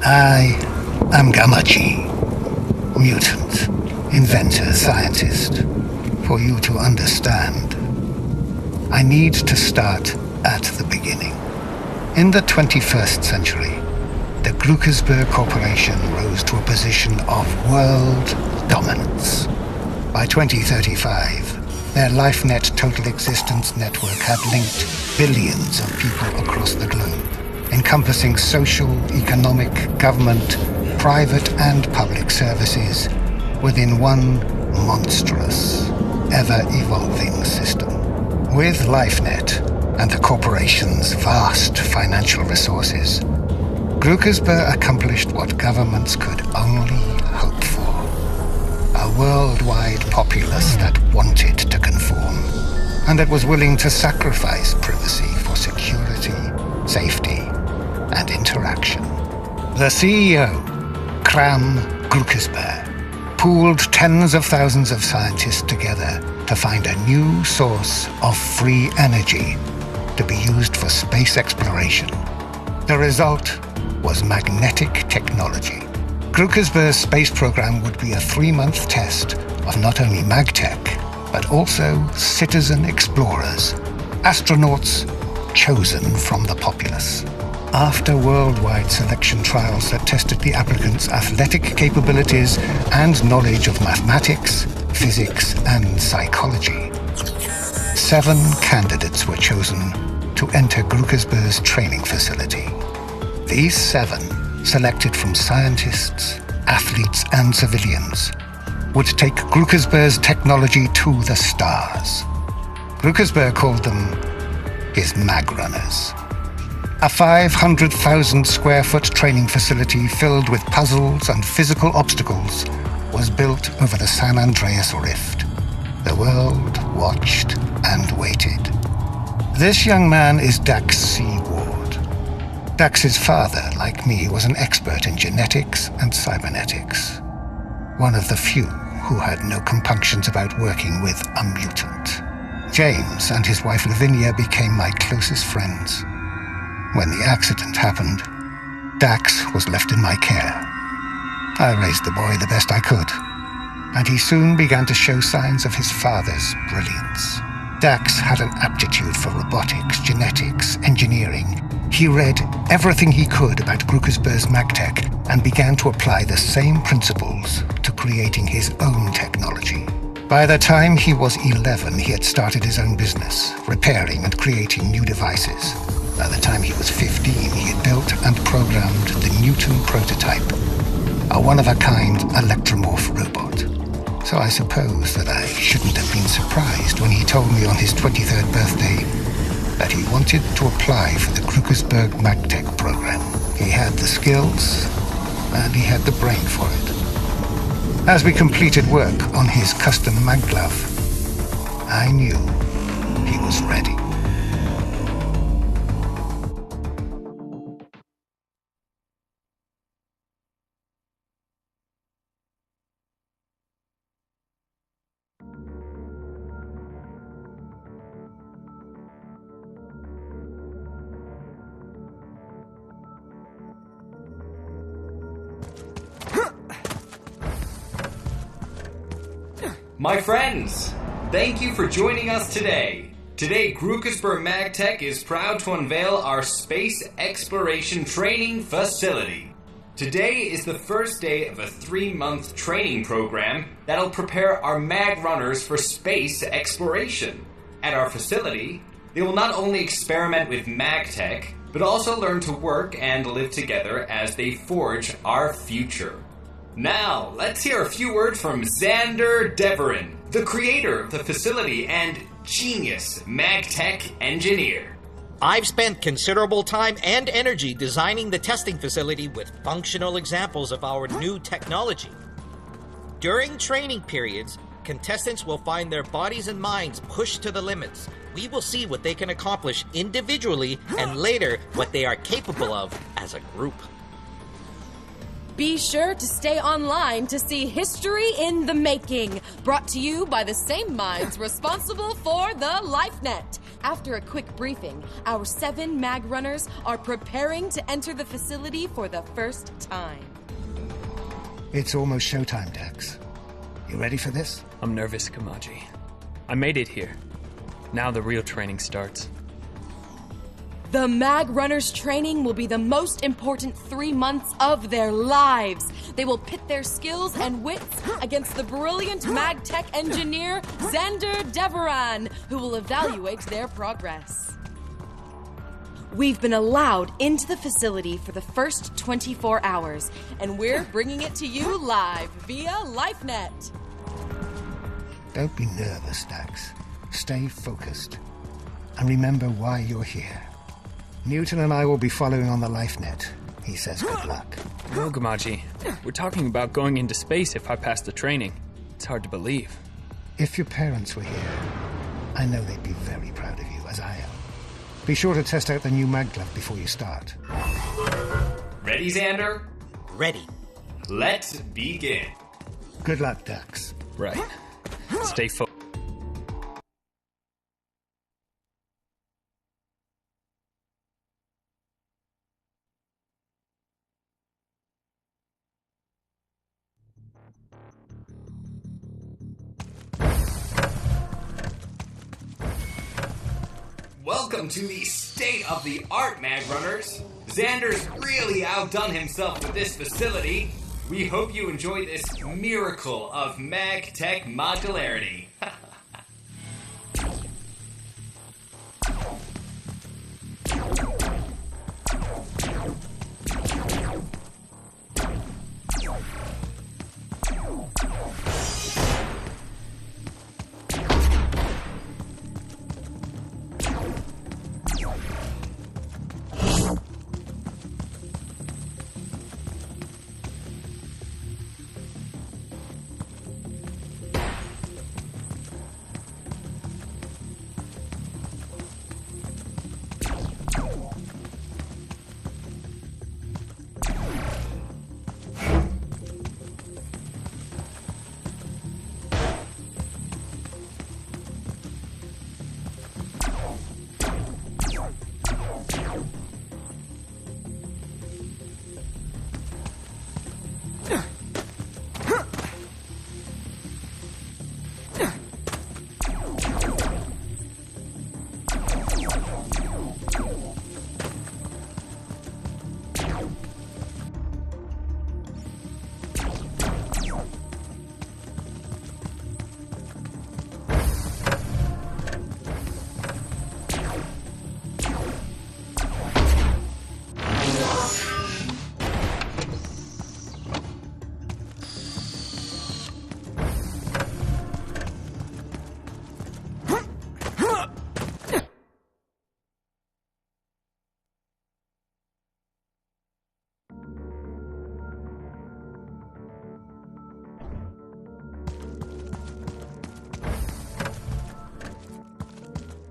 I am Gamachi, mutant, inventor, scientist. For you to understand, I need to start at the beginning. In the 21st century, the Grukersberg Corporation rose to a position of world dominance. By 2035, their LifeNet Total Existence Network had linked billions of people across the globe, encompassing social, economic, government, private and public services within one monstrous, ever-evolving system. With LifeNet and the corporation's vast financial resources, Grukersberg accomplished what governments could only hope for. A worldwide populace that wanted to conform, and that was willing to sacrifice privacy for security, safety, and interaction. The CEO, Kram Grukersberg, pooled tens of thousands of scientists together to find a new source of free energy to be used for space exploration. The result was magnetic technology. Grukersberg's space program would be a 3-month test of not only magtech, but also citizen explorers, astronauts chosen from the populace. After worldwide selection trials that tested the applicants' athletic capabilities and knowledge of mathematics, physics, and psychology, 7 candidates were chosen to enter Grukersberg's training facility. These 7, selected from scientists, athletes, and civilians, would take Grukersberg's technology to the stars. Grukersberg called them his Magrunners. A 500,000 square foot training facility filled with puzzles and physical obstacles was built over the San Andreas Rift. The world watched and waited. This young man is Dax Seaward. Dax's father, like me, was an expert in genetics and cybernetics. One of the few who had no compunctions about working with a mutant. James and his wife Lavinia became my closest friends. When the accident happened, Dax was left in my care. I raised the boy the best I could, and he soon began to show signs of his father's brilliance. Dax had an aptitude for robotics, genetics, engineering. He read everything he could about Grukersberg's magtech and began to apply the same principles to creating his own technology. By the time he was 11, he had started his own business, repairing and creating new devices. By the time he was 15, he had built and programmed the Newton prototype, a one-of-a-kind electromorph robot. So I suppose that I shouldn't have been surprised when he told me on his 23rd birthday that he wanted to apply for the Grukersberg MagTech program. He had the skills, and he had the brain for it. As we completed work on his custom mag glove, I knew he was ready. My friends, thank you for joining us today. Today, Grukersberg MagTech is proud to unveil our space exploration training facility. Today is the first day of a 3-month training program that'll prepare our Magrunners for space exploration. At our facility, they will not only experiment with MagTech, but also learn to work and live together as they forge our future. Now, let's hear a few words from Xander Deverin, the creator of the facility and genius MagTech engineer. I've spent considerable time and energy designing the testing facility with functional examples of our new technology. During training periods, contestants will find their bodies and minds pushed to the limits. We will see what they can accomplish individually and later what they are capable of as a group. Be sure to stay online to see History in the Making, brought to you by the same minds responsible for the LifeNet. After a quick briefing, our 7 Magrunners are preparing to enter the facility for the first time. It's almost showtime, Dax. You ready for this? I'm nervous, Kamaji. I made it here. Now the real training starts. The Magrunners' training will be the most important 3 months of their lives. They will pit their skills and wits against the brilliant MagTech engineer, Xander Deveran, who will evaluate their progress. We've been allowed into the facility for the first 24 hours, and we're bringing it to you live via LifeNet. Don't be nervous, Dax. Stay focused. And remember why you're here. Newton and I will be following on the LifeNet. He says good luck. No, Gamaji. We're talking about going into space if I pass the training. It's hard to believe. If your parents were here, I know they'd be very proud of you, as I am. Be sure to test out the new mag glove before you start. Ready, Xander? Ready. Let's begin. Good luck, Dax. Right. Stay focused. Welcome to the state-of-the-art Magrunners. Xander's really outdone himself with this facility. We hope you enjoy this miracle of MagTech modularity.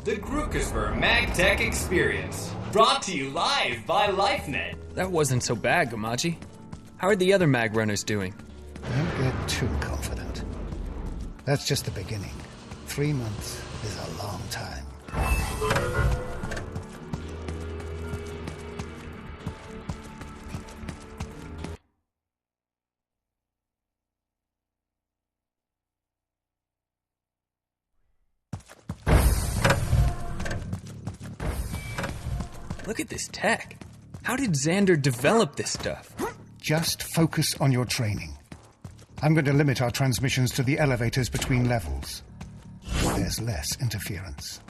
The Grookesper MagTech Experience, brought to you live by LifeNet. That wasn't so bad, Gamaji. How are the other Magrunners doing? Don't get too confident. That's just the beginning. 3 months is a long time. Look at this tech. How did Xander develop this stuff? Just focus on your training. I'm going to limit our transmissions to the elevators between levels. There's less interference.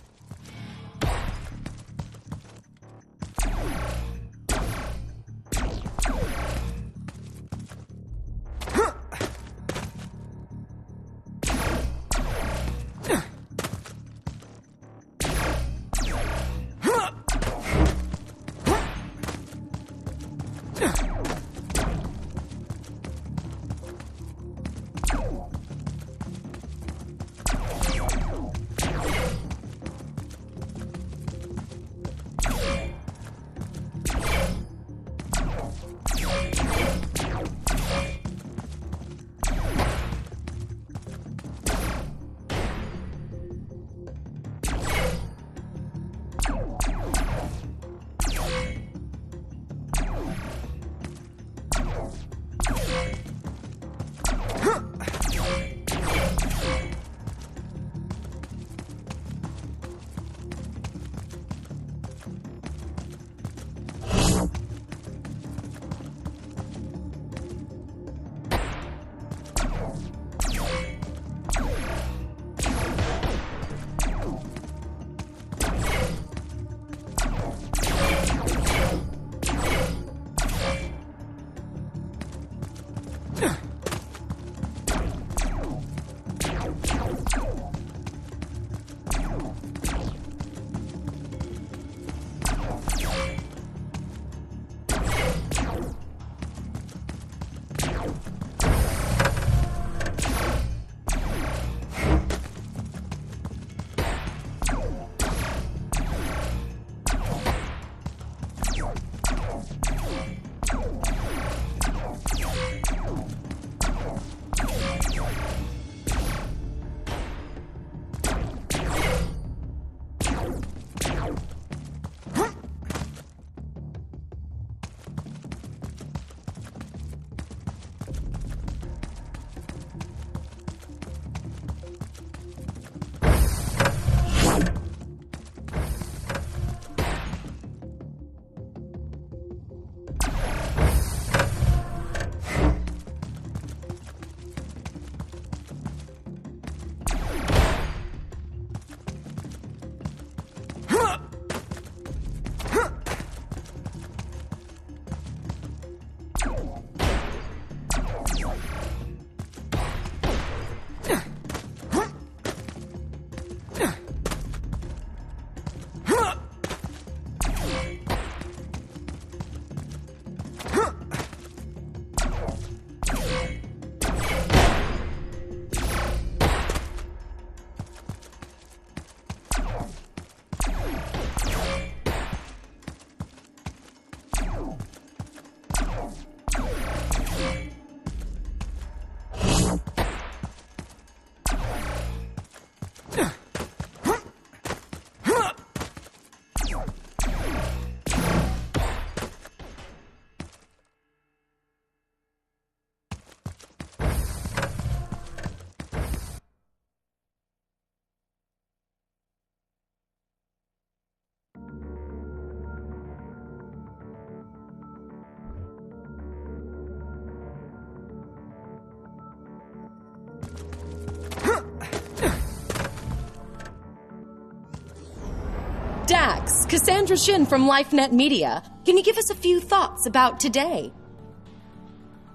Max, Cassandra Shin from LifeNet Media. Can you give us a few thoughts about today?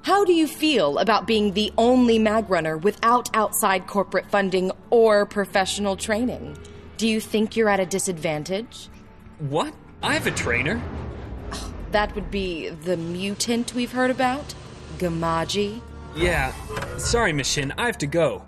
How do you feel about being the only Magrunner without outside corporate funding or professional training? Do you think you're at a disadvantage? What? I have a trainer? That would be the mutant we've heard about? Gamaji? Yeah. Sorry, Miss Shin, I have to go.